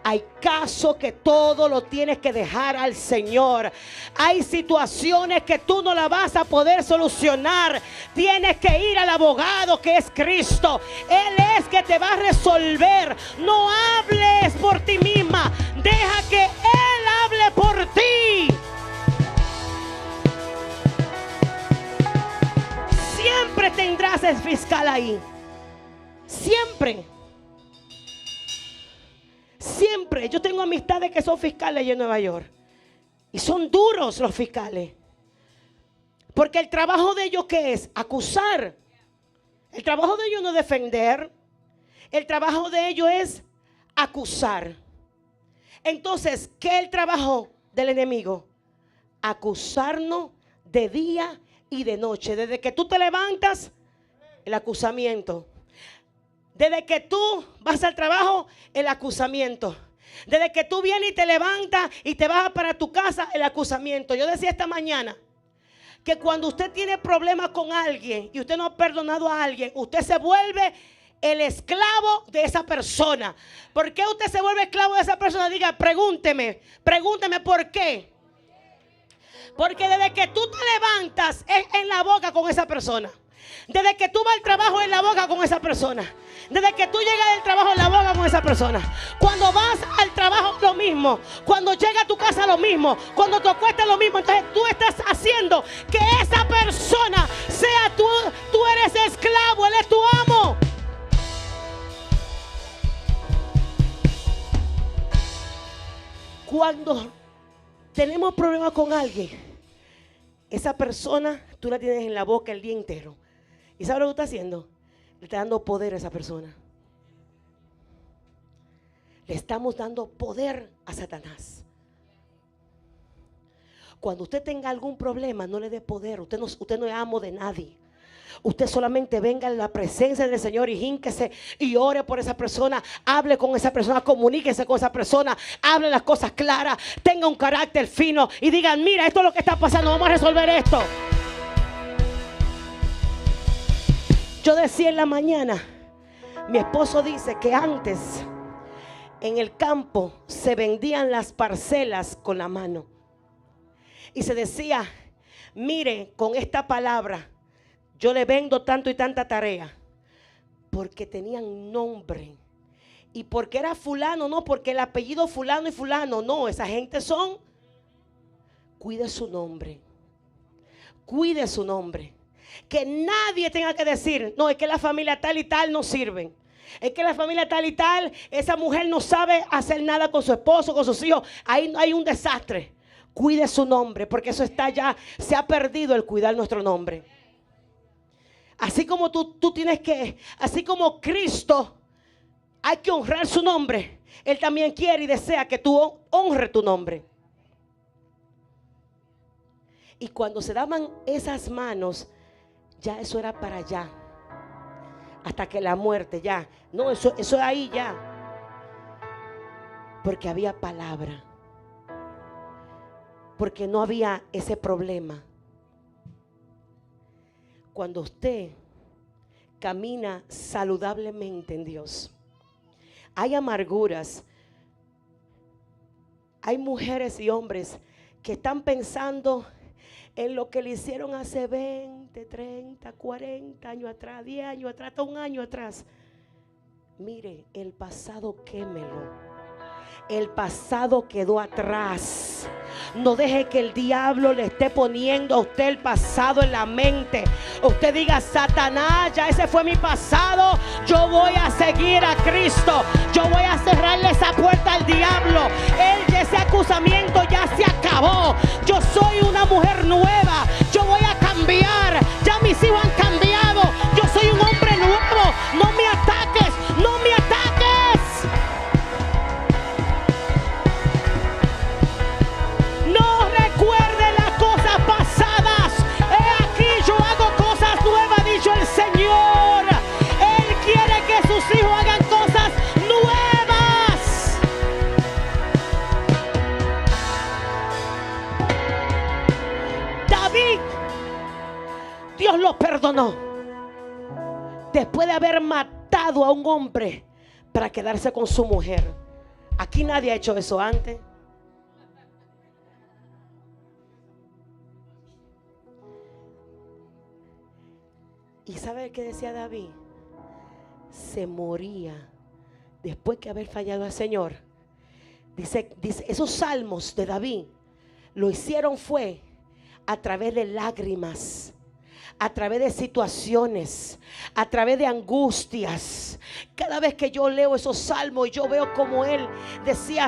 Hay casos que todo lo tienes que dejar al Señor. Hay situaciones que tú no las vas a poder solucionar. Tienes que ir al abogado que es Cristo. Él es que te va a resolver. No hables por ti misma. Deja que Él hable por ti. Siempre tendrás el fiscal ahí. Siempre. Siempre. Yo tengo amistades que son fiscales en Nueva York. Y son duros los fiscales. Porque el trabajo de ellos, ¿qué es? Acusar. El trabajo de ellos no es defender. El trabajo de ellos es acusar. Entonces, ¿qué es el trabajo del enemigo? Acusarnos de día y de noche. Desde que tú te levantas, el acusamiento. Desde que tú vas al trabajo, el acusamiento. Desde que tú vienes y te levantas y te vas para tu casa, el acusamiento. Yo decía esta mañana que cuando usted tiene problemas con alguien y usted no ha perdonado a alguien, usted se vuelve el esclavo de esa persona. ¿Por qué usted se vuelve esclavo de esa persona? Diga, pregúnteme por qué. Porque desde que tú te levantas es en la boca con esa persona. Desde que tú vas al trabajo en la boca con esa persona. Desde que tú llegas del trabajo en la boca con esa persona. Cuando vas al trabajo lo mismo. Cuando llegas a tu casa lo mismo. Cuando te acuestas lo mismo. Entonces tú estás haciendo que esa persona sea tú. Tú eres esclavo, él es tu amo. Cuando tenemos problemas con alguien, esa persona tú la tienes en la boca el día entero. ¿Y sabes lo que está haciendo? Le está dando poder a esa persona. Le estamos dando poder a Satanás. Cuando usted tenga algún problema, no le dé poder. Usted no es amo de nadie. Usted solamente venga en la presencia del Señor y jínquese y ore por esa persona. Hable con esa persona, comuníquese con esa persona. Hable las cosas claras. Tenga un carácter fino y digan, mira, esto es lo que está pasando. Vamos a resolver esto. Yo decía en la mañana, mi esposo dice que antes en el campo se vendían las parcelas con la mano. Y se decía, mire, con esta palabra yo le vendo tanto y tanta tarea. Porque tenían nombre. Y porque era fulano, no, porque el apellido fulano y fulano, no, esa gente son. Cuide su nombre. Cuide su nombre. Que nadie tenga que decir, no, es que la familia tal y tal no sirven. Es que la familia tal y tal, esa mujer no sabe hacer nada con su esposo, con sus hijos. Ahí hay un desastre. Cuide su nombre, porque eso está ya, se ha perdido el cuidar nuestro nombre. Así como tú tienes que, así como Cristo, hay que honrar su nombre. Él también quiere y desea que tú honres tu nombre. Y cuando se daban esas manos, ya eso era para allá. Hasta que la muerte ya. No, eso es ahí ya. Porque había palabra. Porque no había ese problema. Cuando usted camina saludablemente en Dios, hay amarguras. Hay mujeres y hombres que están pensando en lo que le hicieron hace 20, 30, 40 años atrás, 10 años atrás, hasta un año atrás. Mire, el pasado quémelo. El pasado quedó atrás. No deje que el diablo le esté poniendo a usted el pasado en la mente. Usted diga, Satanás, ya ese fue mi pasado. Yo voy a seguir a Cristo. Yo voy a cerrarle esa puerta al diablo. Ese acusamiento ya se acabó. Yo soy una mujer nueva. Yo voy a cambiar. Dios lo perdonó. Después de haber matado a un hombre para quedarse con su mujer. Aquí nadie ha hecho eso antes. ¿Y sabe qué decía David? Se moría después de haber fallado al Señor. Dice, esos salmos de David lo hicieron fue a través de lágrimas, a través de situaciones, a través de angustias. Cada vez que yo leo esos salmos, yo veo como él decía,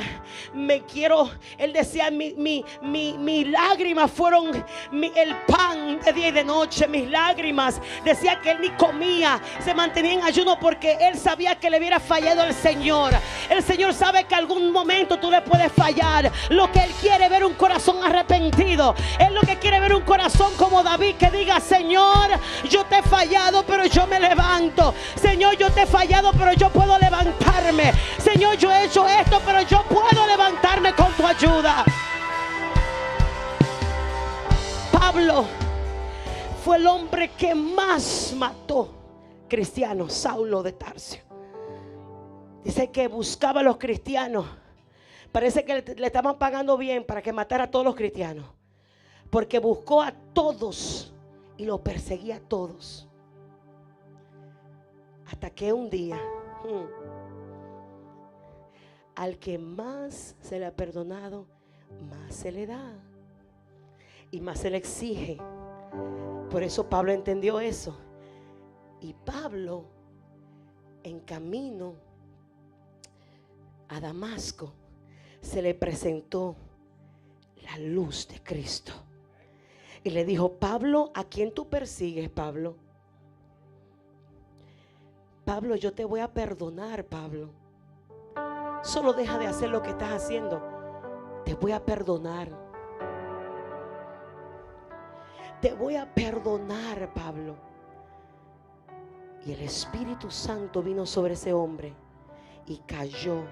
él decía, mis lágrimas fueron el pan de día y de noche. Mis lágrimas, decía que él ni comía, se mantenía en ayuno porque él sabía que le hubiera fallado al Señor. El Señor sabe que algún momento tú le puedes fallar. Lo que él quiere ver un corazón arrepentido. Él lo que quiere ver un corazón como David, que diga: Señor, yo te he fallado, pero yo me levanto. Señor, yo te he fallado, pero yo puedo levantarme. Señor, yo he hecho esto, pero yo puedo levantarme con tu ayuda. Pablo fue el hombre que más mató cristianos. Saulo de Tarso. Dice que buscaba a los cristianos. Parece que le estaban pagando bien para que matara a todos los cristianos, porque buscó a todos y los perseguía a todos. Hasta que un día, al que más se le ha perdonado, más se le da y más se le exige. Por eso Pablo entendió eso. Y Pablo, en camino a Damasco, se le presentó la luz de Cristo y le dijo: Pablo, ¿a quién tú persigues, Pablo? Pablo, yo te voy a perdonar, Pablo. Solo deja de hacer lo que estás haciendo. Te voy a perdonar. Te voy a perdonar, Pablo. Y el Espíritu Santo vino sobre ese hombre y cayó.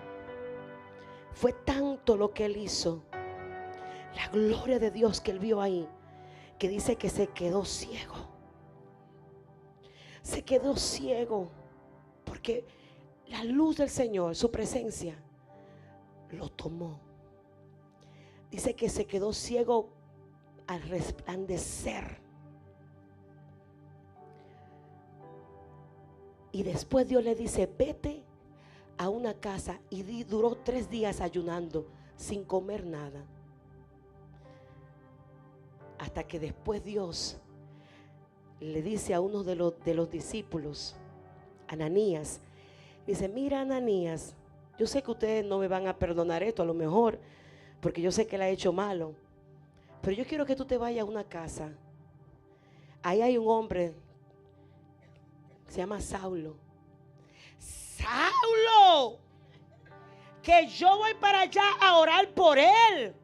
Fue tanto lo que él hizo, la gloria de Dios que él vio ahí, que dice que se quedó ciego. Se quedó ciego porque la luz del Señor, su presencia, lo tomó. Dice que se quedó ciego al resplandecer. Y después Dios le dice: vete a una casa. Y duró 3 días ayunando sin comer nada, hasta que después Dios le dice a uno de los discípulos, Ananías, dice: mira, Ananías, yo sé que ustedes no me van a perdonar esto a lo mejor, porque yo sé que le ha hecho malo, pero yo quiero que tú te vayas a una casa. Ahí hay un hombre, se llama Saulo. Saulo, que yo voy para allá a orar por él,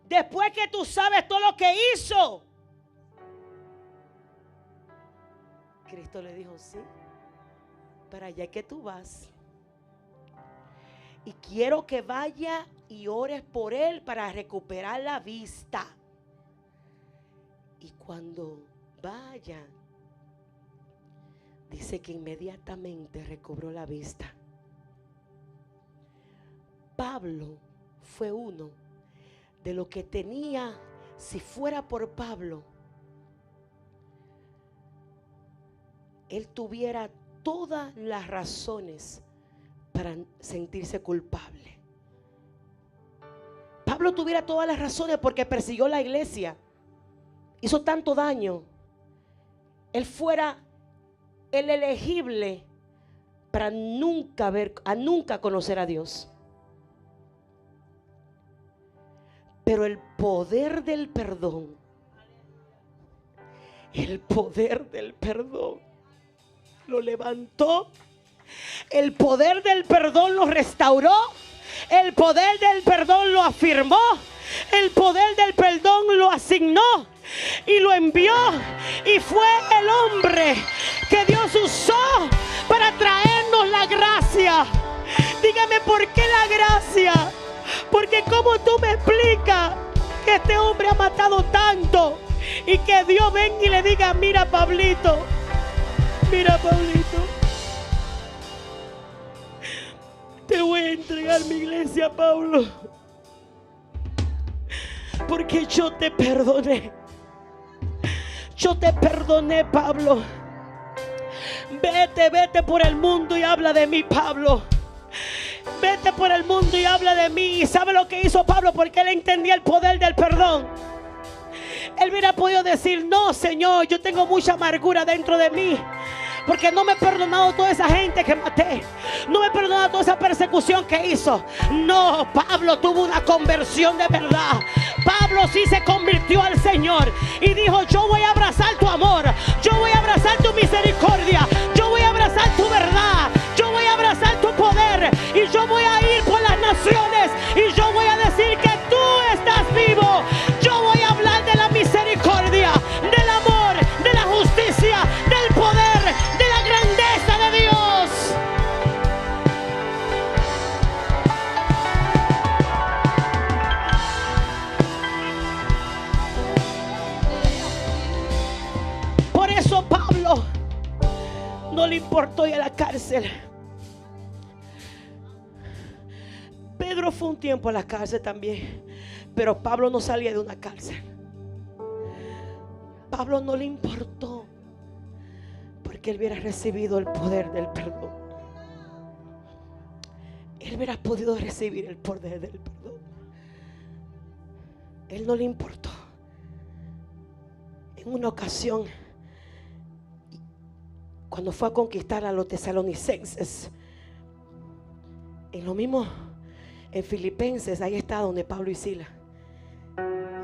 después que tú sabes todo lo que hizo. Cristo le dijo: sí, para allá que tú vas, y quiero que vaya y ores por él para recuperar la vista. Y cuando vaya, dice que inmediatamente recobró la vista. Pablo fue uno de los que tenía, si fuera por Pablo, él tuviera todas las razones para sentirse culpable. Pablo tuviera todas las razones porque persiguió la iglesia, hizo tanto daño. Él fuera el elegible para nunca conocer a Dios. Pero el poder del perdón, lo levantó. El poder del perdón lo restauró. El poder del perdón lo afirmó. El poder del perdón lo asignó y lo envió. Y fue el hombre que Dios usó para traernos la gracia. Dígame, ¿por qué la gracia? Porque como tú me explicas que este hombre ha matado tanto Y que Dios venga y le diga: mira, Pablito, te voy a entregar mi iglesia, Pablo, porque yo te perdoné. Yo te perdoné, Pablo. Vete por el mundo y habla de mí, Pablo. Vete por el mundo y habla de mí. ¿Y sabe lo que hizo Pablo? Porque él entendía el poder del perdón. Él hubiera podido decir: no, Señor, yo tengo mucha amargura dentro de mí, porque no me he perdonado toda esa gente que maté. No me he perdonado toda esa persecución que hizo. No, Pablo tuvo una conversión de verdad. Pablo sí se convirtió al Señor y dijo: yo voy a abrazar tu amor, yo voy a abrazar tu misericordia, yo voy a abrazar tu verdad, yo voy a abrazar tu poder, y yo voy a ir por las naciones y yo voy a decir que tú estás vivo. Yo voy a hablar de la misericordia, del amor, de la justicia, del poder, de la grandeza de Dios. Por eso Pablo no le importó ir a la cárcel. Pedro fue un tiempo a la cárcel también, pero Pablo no salía de una cárcel. Pablo no le importó, porque él hubiera recibido el poder del perdón. Él hubiera podido recibir el poder del perdón. Él no le importó. En una ocasión, cuando fue a conquistar a los tesalonicenses, en lo mismo, en Filipenses, ahí está donde Pablo y Silas,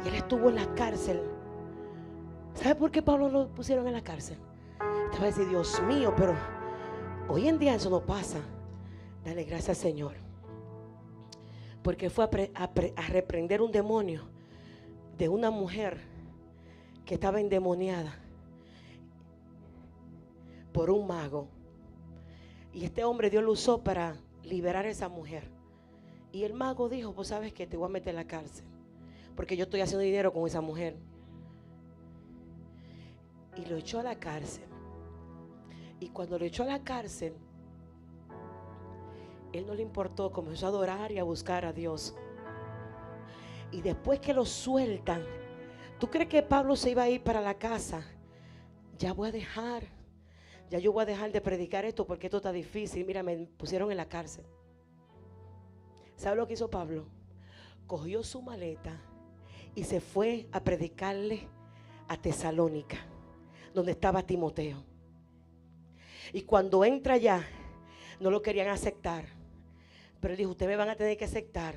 y él estuvo en la cárcel. ¿Sabe por qué Pablo lo pusieron en la cárcel? Te va a decir: Dios mío, pero hoy en día eso no pasa. Dale gracias al Señor, porque fue a reprender un demonio de una mujer que estaba endemoniada por un mago. Y este hombre Dios lo usó para liberar a esa mujer. Y el mago dijo: pues sabes que te voy a meter en la cárcel, porque yo estoy haciendo dinero con esa mujer. Y lo echó a la cárcel. Y cuando lo echó a la cárcel, él no le importó, comenzó a adorar y a buscar a Dios. Y después que lo sueltan, ¿tú crees que Pablo se iba a ir para la casa? Ya yo voy a dejar de predicar esto porque esto está difícil. Mira, me pusieron en la cárcel. ¿Sabe lo que hizo Pablo? Cogió su maleta y se fue a predicarle a Tesalónica, donde estaba Timoteo. Y cuando entra allá, no lo querían aceptar, pero él dijo: ustedes me van a tener que aceptar.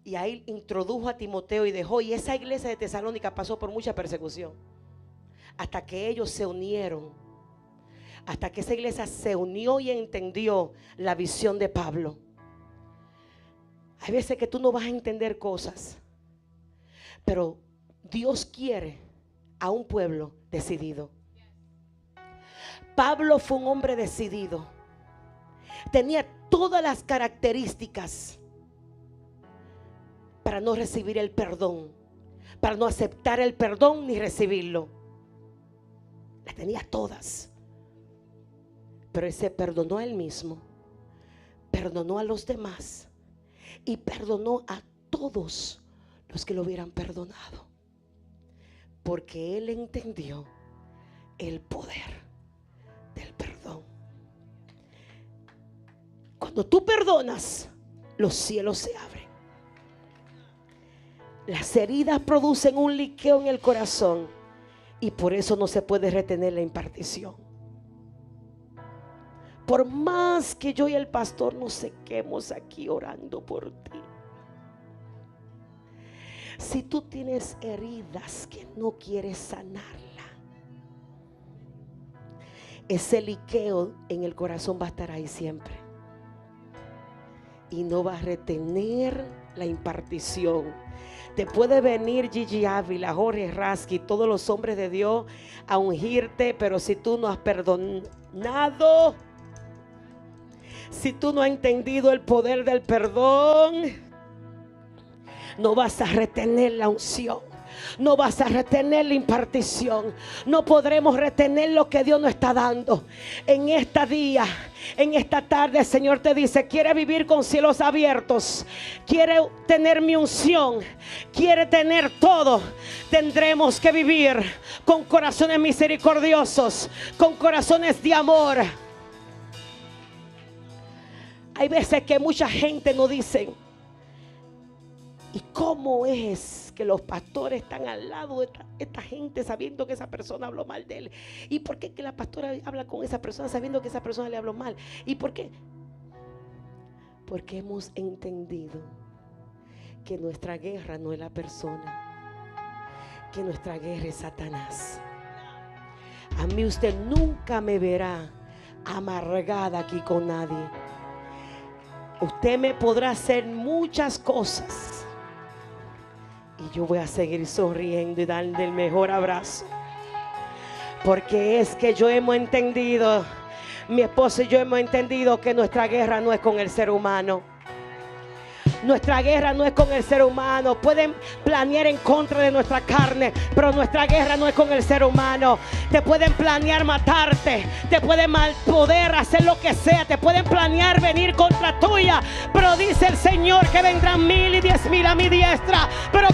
Y ahí introdujo a Timoteo y dejó. Y esa iglesia de Tesalónica pasó por mucha persecución, hasta que ellos se unieron, hasta que esa iglesia se unió y entendió la visión de Pablo. Hay veces que tú no vas a entender cosas, pero Dios quiere a un pueblo decidido. Pablo fue un hombre decidido. Tenía todas las características para no recibir el perdón, para no aceptar el perdón ni recibirlo. Las tenía todas. Pero él se perdonó a él mismo, perdonó a los demás y perdonó a todos los que lo hubieran perdonado, porque él entendió el poder del perdón. Cuando tú perdonas, los cielos se abren. Las heridas producen un liqueo en el corazón, y por eso no se puede retener la impartición. Por más que yo y el pastor nos sequemos aquí orando por ti, si tú tienes heridas que no quieres sanarla, ese liqueo en el corazón va a estar ahí siempre y no va a retener la impartición. Te puede venir Gigi Ávila, Jorge Rasky, todos los hombres de Dios a ungirte, pero si tú no has perdonado, si tú no has entendido el poder del perdón, no vas a retener la unción. No vas a retener la impartición. No podremos retener lo que Dios nos está dando. En este día, en esta tarde, el Señor te dice: quiere vivir con cielos abiertos, quiere tener mi unción, quiere tener todo. Tendremos que vivir con corazones misericordiosos, con corazones de amor. Hay veces que mucha gente nos dice: ¿y cómo es que los pastores están al lado de esta gente sabiendo que esa persona habló mal de él? ¿Y por qué que la pastora habla con esa persona sabiendo que esa persona le habló mal? ¿Y por qué? Porque hemos entendido que nuestra guerra no es la persona, que nuestra guerra es Satanás. A mí usted nunca me verá amargada aquí con nadie. Usted me podrá hacer muchas cosas y yo voy a seguir sonriendo y darle el mejor abrazo, porque es que yo hemos entendido, mi esposo y yo hemos entendido que nuestra guerra no es con el ser humano. Nuestra guerra no es con el ser humano. Pueden planear en contra de nuestra carne, pero nuestra guerra no es con el ser humano. Te pueden planear matarte, te pueden poder hacer lo que sea, te pueden planear venir contra tuya, pero dice el Señor que vendrán 1000 y 10,000 a mi diestra, pero